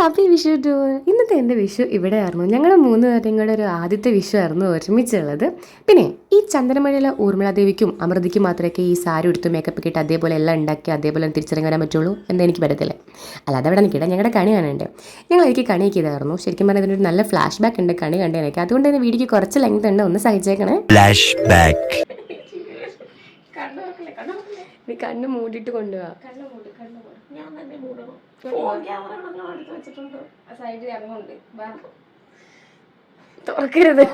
Happy Vishu to. ഇന്നത്തെ എൻ്റെ വിഷു ഇവിടെ ആയിരുന്നു. ഞങ്ങൾ 3 പേരും കൂടെ ഒരു ആദ്യത്തെ വിഷു ആയിരുന്നു ഒരുമിച്ചുള്ളത്. പിന്നെ ഈ ചന്ദനമഴയിലെ ഊർമിളാദേവിക്കും അമൃതയ്ക്കും മാത്രമേ ഈ സാരി എടുത്ത് മേക്കപ്പ് ഇട്ട് അതേപോലെ എല്ലാം ഉണ്ടാക്കി അതേപോലെ തിരിച്ചിറങ്ങി വരാൻ പറ്റുള്ളൂ എന്ന് എനിക്ക് പറ്റത്തില്ല. അല്ലാതെ അവിടെ നിൽക്കട്ടെ, ഞങ്ങളുടെ കണി കാണണ്ടേ. ഞങ്ങൾ എനിക്ക് കണിയൊക്കെ ഇതായിരുന്നു. ശരിക്കും പറഞ്ഞാൽ ഇതിനൊരു നല്ല ഫ്ലാഷ് ബാക്ക് ഉണ്ട് കണി കണ്ടേനൊക്കെ. അതുകൊണ്ട് തന്നെ വീഡിയോക്ക് കുറച്ച് ലെങ്ത് ഉണ്ട്, ഒന്ന് സഹിച്ചേക്കണേ. Flash back. നീ കണ്ണ് മൂടിയിട്ട് കൊണ്ടുപോവാ. തുറക്കരുത്.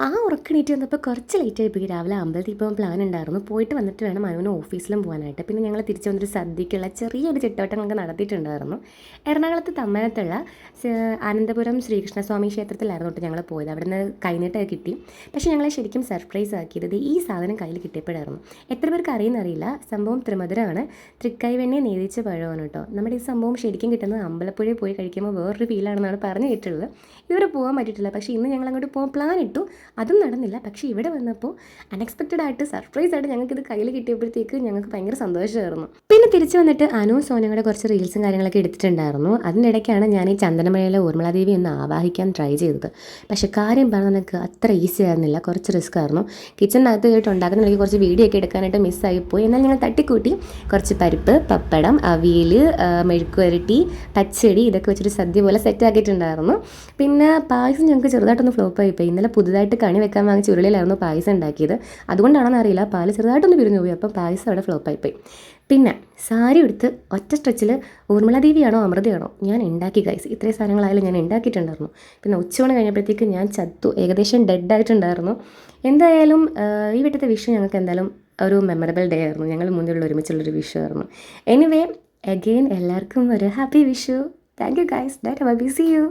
ആ ഉറക്കണീറ്റ് വന്നപ്പോൾ കുറച്ച് ലേറ്റ് ആയിപ്പോയി. രാവിലെ അമ്പലത്തിൽ ഇപ്പോൾ പ്ലാൻ ഉണ്ടായിരുന്നു, പോയിട്ട് വന്നിട്ട് വേണം അനുവിന് ഓഫീസിലും പോകാനായിട്ട്. പിന്നെ ഞങ്ങൾ തിരിച്ചു വന്നൊരു സദ്യക്കുള്ള ചെറിയൊരു ചിട്ടവട്ടങ്ങളൊക്കെ നടത്തിയിട്ടുണ്ടായിരുന്നു. എറണാകുളത്ത് തമ്മനത്തുള്ള ആനന്ദപുരം ശ്രീകൃഷ്ണസ്വാമി ക്ഷേത്രത്തിലായിരുന്നു കേട്ടോ ഞങ്ങൾ പോയത്. അവിടെ നിന്ന് കൈനീട്ടൊക്കെ കിട്ടി. പക്ഷേ ഞങ്ങളെ ശരിക്കും സർപ്രൈസ് ആക്കിയത് ഈ സാധനം കയ്യിൽ കിട്ടിയപ്പോഴായിരുന്നു. എത്ര പേർക്ക് അറിയുന്നറിയില്ല, സംഭവം ത്രിമധുരമാണ്, തൃക്കൈവെണ്ണയെ നേതിച്ച പഴമാണ് കേട്ടോ. നമ്മുടെ ഈ സംഭവം ശരിക്കും കിട്ടുന്നത് അമ്പലപ്പുഴയിൽ പോയി കഴിക്കുമ്പോൾ വേറൊരു ഫീലാണെന്നാണ് പറഞ്ഞു കേട്ടുള്ളത്. ഇതുവരെ പോകാൻ പറ്റിയിട്ടില്ല. പക്ഷേ ഇന്ന് ഞങ്ങൾ അങ്ങോട്ട് പോകാൻ പ്ലാൻ ഇട്ടു, അതും നടന്നില്ല. പക്ഷേ ഇവിടെ വന്നപ്പോൾ അൺഎക്സ്പെക്റ്റഡ് ആയിട്ട് സർപ്രൈസ് ആയിട്ട് ഞങ്ങൾക്ക് ഇത് കയ്യിൽ കിട്ടിയപ്പോഴത്തേക്ക് ഞങ്ങൾക്ക് ഭയങ്കര സന്തോഷമായിരുന്നു. പിന്നെ തിരിച്ചു വന്നിട്ട് അനുവും സോനയും കൂടെ കുറച്ച് റീൽസും കാര്യങ്ങളൊക്കെ എടുത്തിട്ടുണ്ടായിരുന്നു. അതിൻ്റെ ഇടയ്ക്കാണ് ഞാൻ ഈ ചന്ദനമഴയിലെ ഊർമിളാദേവി ഒന്ന് ആവാഹിക്കാൻ ട്രൈ ചെയ്തത്. പക്ഷേ കാര്യം പറഞ്ഞാൽ എനിക്ക് അത്ര ഈസി ആയിരുന്നില്ല, കുറച്ച് റിസ്ക് ആയിരുന്നു. കിച്ചണിനകത്ത് കേട്ട് ഉണ്ടാക്കുന്നുണ്ടെങ്കിൽ കുറച്ച് വീഡിയോ ഒക്കെ എടുക്കാനായിട്ട് മിസ്സായിപ്പോയി. എന്നാൽ ഞങ്ങൾ തട്ടിക്കൂട്ടി കുറച്ച് പരിപ്പ്, പപ്പടം, അവിയൽ, മെഴുക്കുവരട്ടി, പച്ചടി ഇതൊക്കെ വെച്ചൊരു സദ്യ പോലെ സെറ്റ് ആക്കിയിട്ടുണ്ടായിരുന്നു. പിന്നെ പായസം ഞങ്ങൾക്ക് ചെറുതായിട്ടൊന്ന് ഫ്ലോപ്പ് ആയിപ്പോയി. ഇന്നലെ പുതുതായിട്ട് കണി വെക്കാൻ വാങ്ങിച്ച ഉരുളിയിലായിരുന്നു പായസം ഉണ്ടാക്കിയത്. അതുകൊണ്ടാണെന്ന് അറിയില്ല, പാല് ചെറുതായിട്ടൊന്ന് പിരിഞ്ഞു പോയി. അപ്പം പായസം അവിടെ ഫ്ലോപ്പ് ആയിപ്പോയി. പിന്നെ സാരി എടുത്ത് ഒറ്റ സ്ട്രെച്ചിൽ ഊർമിളാദേവിയാണോ അമൃതയാണോ ഞാൻ ഉണ്ടാക്കി ഗൈസ്. ഇത്രയും സാധനങ്ങളായാലും ഞാൻ ഉണ്ടാക്കിയിട്ടുണ്ടായിരുന്നു. പിന്നെ ഉച്ചമണി കഴിഞ്ഞപ്പോഴത്തേക്ക് ഞാൻ ചത്തു, ഏകദേശം ഡെഡായിട്ടുണ്ടായിരുന്നു. എന്തായാലും ഈ വീട്ടിലത്തെ വിഷു ഞങ്ങൾക്ക് എന്തായാലും ഒരു മെമ്മറബിൾ ഡേ ആയിരുന്നു. ഞങ്ങൾ മുന്നിലുള്ള ഒരുമിച്ചുള്ളൊരു വിഷു ആയിരുന്നു. എനിവേ അഗെയിൻ എല്ലാവർക്കും ഒരു happy Vishu. Thank you guys. That bye, see U.